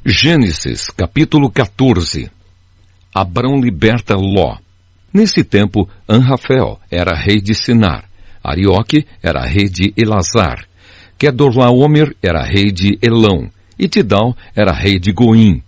Gênesis, capítulo 14. Abrão liberta Ló. Nesse tempo, Anrafel era rei de Sinar, Arioque era rei de Elazar, Quedorlaomer era rei de Elão, e Tidal era rei de Goim.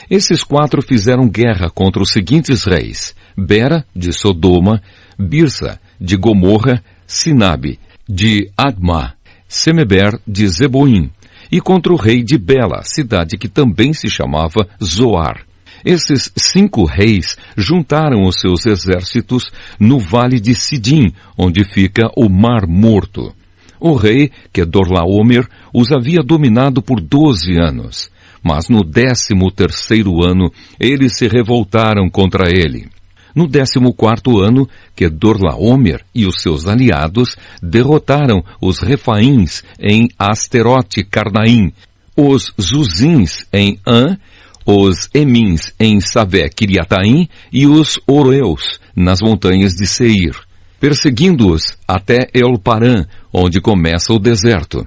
Esses quatro fizeram guerra contra os seguintes reis: Bera, de Sodoma, Birsa, de Gomorra, Sinabe, de Admá, Semeber, de Zeboim, e contra o rei de Bela, cidade que também se chamava Zoar. Esses 5 reis juntaram os seus exércitos no vale de Sidim, onde fica o Mar Morto. O rei Quedorlaomer os havia dominado por 12 anos, mas no 13º ano eles se revoltaram contra ele. No 14º ano, Quedorlaomer e os seus aliados derrotaram os Refaíns em Asterote Carnaim, os Zuzins em An, os Emins em Savé Kiriataim e os Oreus nas montanhas de Seir, perseguindo-os até El-Parã, onde começa o deserto.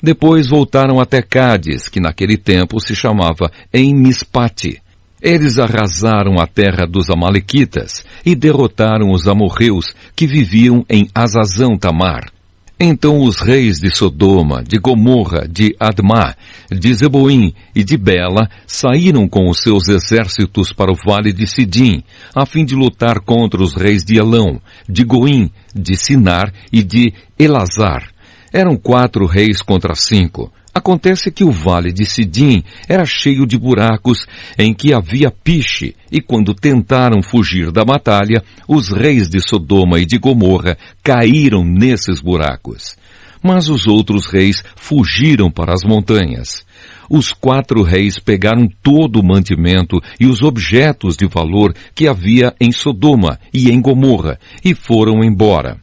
Depois voltaram até Cádiz, que naquele tempo se chamava En-Mispate. Eles arrasaram a terra dos amalequitas e derrotaram os amorreus que viviam em Azazão Tamar. Então os reis de Sodoma, de Gomorra, de Admá, de Zeboim e de Bela saíram com os seus exércitos para o vale de Sidim, a fim de lutar contra os reis de Elão, de Goim, de Sinar e de Elazar. Eram 4 reis contra 5. Acontece que o vale de Sidim era cheio de buracos em que havia piche, e quando tentaram fugir da batalha, os reis de Sodoma e de Gomorra caíram nesses buracos. Mas os outros reis fugiram para as montanhas. Os 4 reis pegaram todo o mantimento e os objetos de valor que havia em Sodoma e em Gomorra, e foram embora.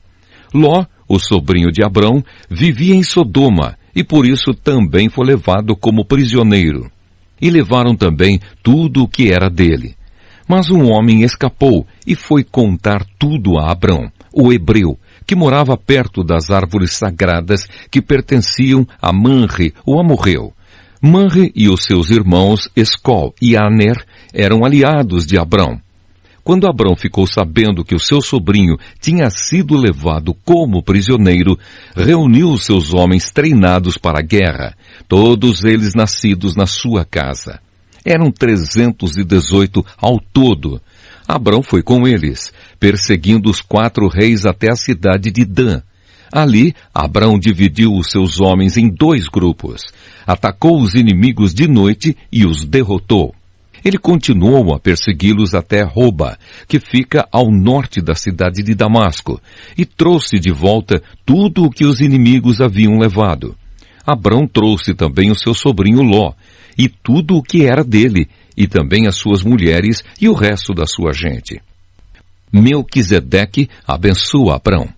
Ló, o sobrinho de Abrão, vivia em Sodoma, e por isso também foi levado como prisioneiro. E levaram também tudo o que era dele. Mas um homem escapou e foi contar tudo a Abrão, o hebreu, que morava perto das árvores sagradas que pertenciam a Manre, o amorreu. Manre e os seus irmãos Escol e Aner eram aliados de Abrão. Quando Abrão ficou sabendo que o seu sobrinho tinha sido levado como prisioneiro, reuniu os seus homens treinados para a guerra, todos eles nascidos na sua casa. Eram 318 ao todo. Abrão foi com eles, perseguindo os 4 reis até a cidade de Dan. Ali, Abrão dividiu os seus homens em 2 grupos, atacou os inimigos de noite e os derrotou. Ele continuou a persegui-los até Roba, que fica ao norte da cidade de Damasco, e trouxe de volta tudo o que os inimigos haviam levado. Abrão trouxe também o seu sobrinho Ló, e tudo o que era dele, e também as suas mulheres e o resto da sua gente. Melquisedeque abençoa Abrão.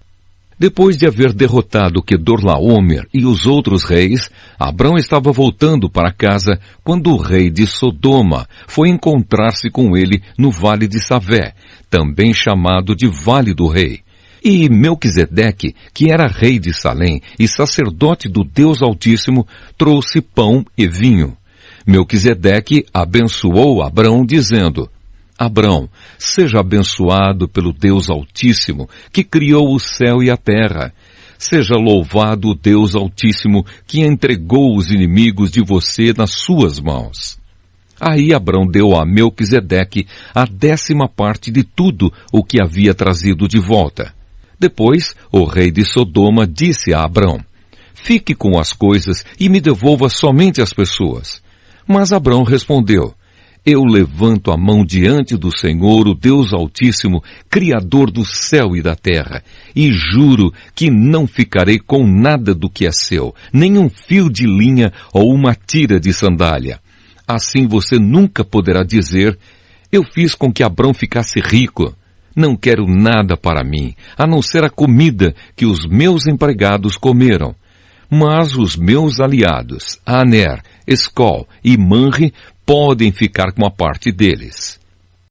Depois de haver derrotado Quedorlaomer e os outros reis, Abrão estava voltando para casa quando o rei de Sodoma foi encontrar-se com ele no vale de Savé, também chamado de Vale do Rei. E Melquisedeque, que era rei de Salém e sacerdote do Deus Altíssimo, trouxe pão e vinho. Melquisedeque abençoou Abrão, dizendo: Abrão, seja abençoado pelo Deus Altíssimo, que criou o céu e a terra. Seja louvado o Deus Altíssimo, que entregou os inimigos de você nas suas mãos. Aí Abrão deu a Melquisedeque a 10ª parte de tudo o que havia trazido de volta. Depois, o rei de Sodoma disse a Abrão: Fique com as coisas e me devolva somente as pessoas. Mas Abrão respondeu: Eu levanto a mão diante do Senhor, o Deus Altíssimo, Criador do céu e da terra, e juro que não ficarei com nada do que é seu, nem um fio de linha ou uma tira de sandália. Assim você nunca poderá dizer: Eu fiz com que Abrão ficasse rico. Não quero nada para mim, a não ser a comida que os meus empregados comeram. Mas os meus aliados, Aner, Escol e Manre, podem ficar com a parte deles.